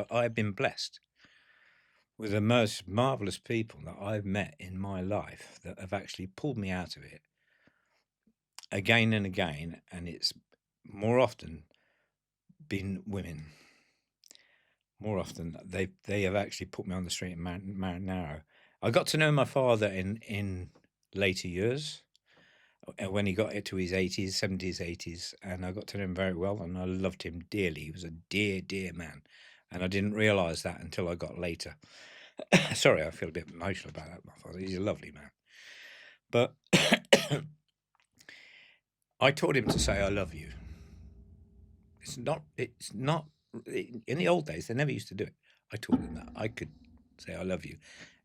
But I've been blessed with the most marvelous people that I've met in my life that have actually pulled me out of it again and again. And it's more often been women. More often, they have actually put me on the straight and narrow. I got to know my father in later years, when he got to his 80s, 70s, 80s, and I got to know him very well, and I loved him dearly. He was a dear, dear man, and I didn't realise that until I got later. Sorry, I feel a bit emotional about that. My father, he's a lovely man, but I taught him to say "I love you." It's not. In the old days, they never used to do it. I taught him that I could say "I love you."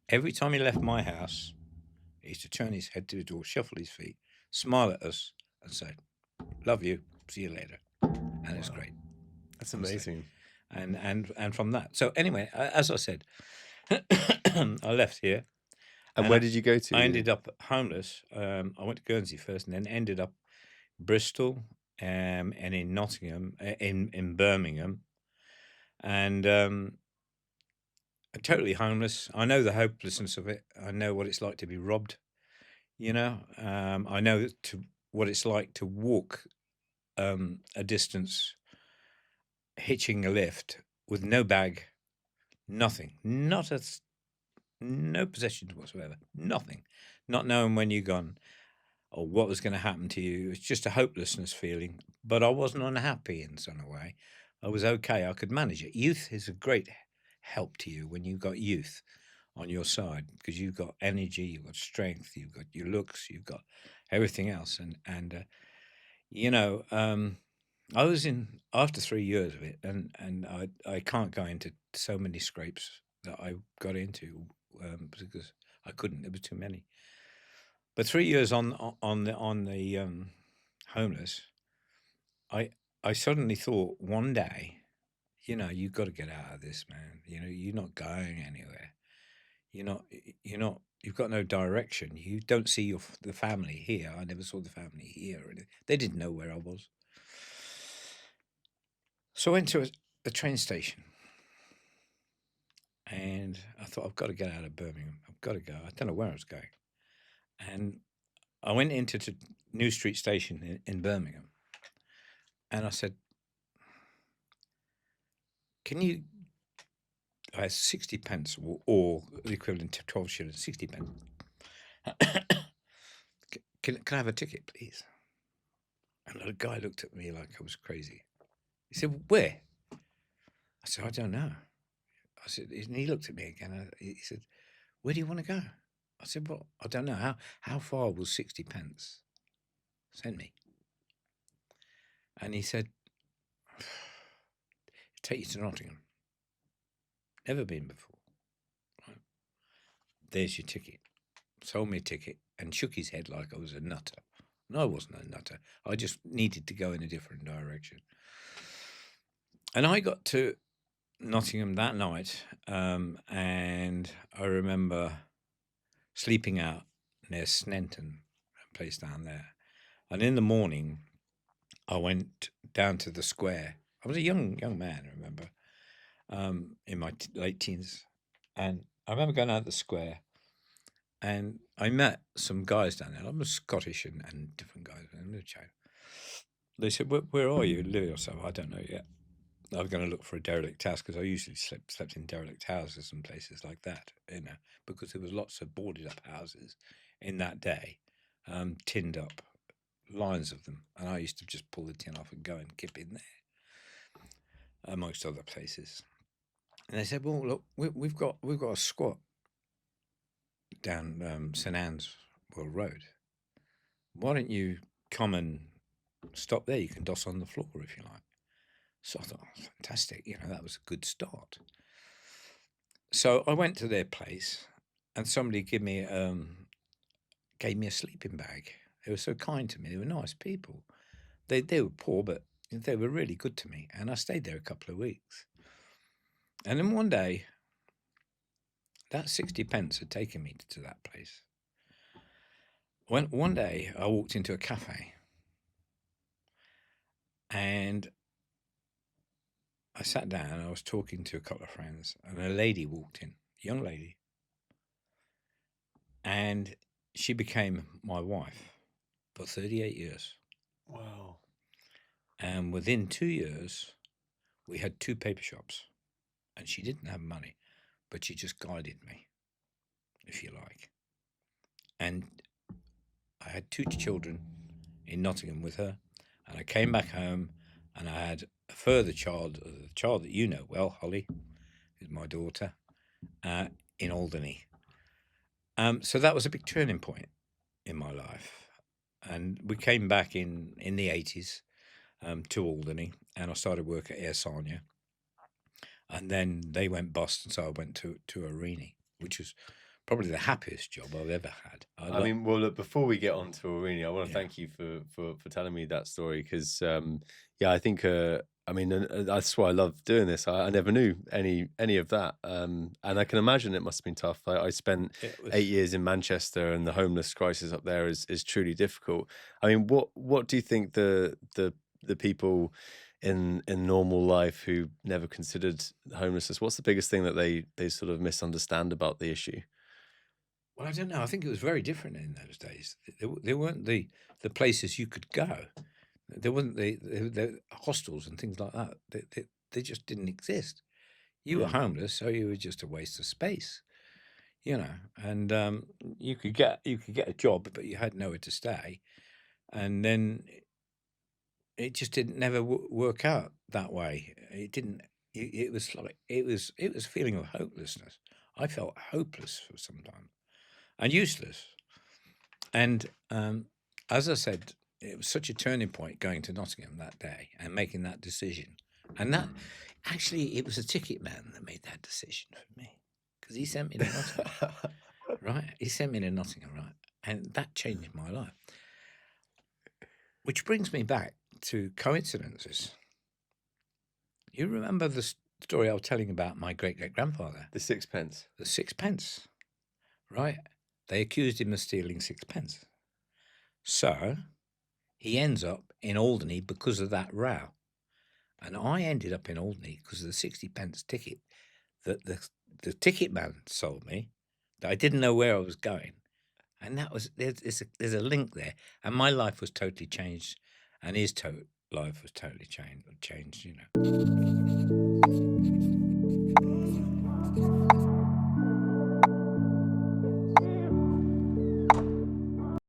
Every time he left my house, he used to turn his head to the door, shuffle his feet, smile at us, and say, "Love you. See you later." And it's Wow. great. That's Honestly. amazing. And from that. So anyway, as I said, I left here, And and where did you go I to? ended up homeless. I went to Guernsey first, and then ended up Bristol, and in Nottingham, in Birmingham, and totally homeless. I know the hopelessness of it. I know what it's like to be robbed. I know what it's like to walk a distance, hitching a lift with no bag, nothing, no possessions whatsoever, nothing, not knowing when you're gone or what was going to happen to you. It's just a hopelessness feeling. But I wasn't unhappy in some way. I was okay. I could manage it. Youth is a great help to you when you've got youth on your side, because you've got energy, you've got strength, you've got your looks, you've got everything else. And you know, I was in after 3 years of it, and I can't go into so many scrapes that I got into, because I couldn't. There was too many. But 3 years on the homeless, I I suddenly thought one day, you've got to get out of this, man. You're not going anywhere. You're not. You've got no direction. You don't see the family here. I never saw the family here, and they didn't know where I was. So I went to a train station, and I thought, I've got to get out of Birmingham. I've got to go. I don't know where I was going. And I went into New Street Station in Birmingham, and I said, "Can you?" I had 60 pence, or the equivalent to 12 shillings, 60 pence. Can I have a ticket, please? And the guy looked at me like I was crazy. He said, "Where?" I said, "I don't know." I said, and he looked at me again. He said, "Where do you want to go?" I said, "Well, I don't know. How far will 60 pence send me?" And he said, "Take you to Nottingham. Never been before. Right. There's your ticket." Sold me a ticket and shook his head like I was a nutter. No, I wasn't a nutter. I just needed to go in a different direction. And I got to Nottingham that night, and I remember sleeping out near Sneinton, a place down there. And in the morning, I went down to the square. I was a young man, I remember, in my late teens, and I remember going out the square, and I met some guys down there. I'm Scottish and different guys. And they said, "Where are you living yourself?" I don't know yet. I was going to look for a derelict house, because I usually slept in derelict houses and places like that, because there was lots of boarded up houses in that day, tinned up, lines of them, and I used to just pull the tin off and go and kip in there, amongst other places. And they said, "Well, look, we've got a squat down St Anne's Well Road. Why don't you come and stop there? You can doss on the floor if you like." So I thought, oh, fantastic, that was a good start. So I went to their place, and somebody gave me a sleeping bag. They were so kind to me. They were nice people. They were poor, but they were really good to me. And I stayed there a couple of weeks. And then one day, that 60 pence had taken me to that place. One day, I walked into a cafe, and I sat down and I was talking to a couple of friends, and a lady walked in, a young lady, and she became my wife for 38 years. Wow. And within 2 years, we had 2 paper shops, and she didn't have money, but she just guided me, if you like. And I had 2 children in Nottingham with her, and I came back home, and I had a further child, the child that you know well, Holly, who's my daughter, in Alderney. So that was a big turning point in my life. And we came back in the 80s to Alderney, and I started work at Air Sarnia. And then they went bust, and so I went to Arini, which was probably the happiest job I've ever had. I mean, well, look, before we get on to Aurenia, I want to Yeah. thank you for telling me that story because, yeah, I think, I mean, that's why I love doing this. I never knew any of that, and I can imagine it must have been tough. I spent It was 8 years in Manchester, and the homeless crisis up there is truly difficult. I mean, what do you think the people in normal life who never considered homelessness, what's the biggest thing that they sort of misunderstand about the issue? Well, I don't know. I think it was very different in those days. There weren't the places you could go. There wasn't the hostels and things like that. They just didn't exist. You were homeless, so you were just a waste of space, you know. And you could get a job, but you had nowhere to stay. And then it just didn't never work out that way. It didn't. It was like it was a feeling of hopelessness. I felt hopeless for some time and useless. And as I said, it was such a turning point going to Nottingham that day and making that decision. And that actually, it was a ticket man that made that decision for me because he sent me to Nottingham, right? He sent me to Nottingham, right? And that changed my life. Which brings me back to coincidences. You remember the story I was telling about my great-great-grandfather? The sixpence. The sixpence, right? They accused him of stealing sixpence. So he ends up in Alderney because of that row. And I ended up in Alderney because of the 60p ticket that the ticket man sold me, that I didn't know where I was going. And that was, there's a link there. And my life was totally changed, and his life was totally changed, you know.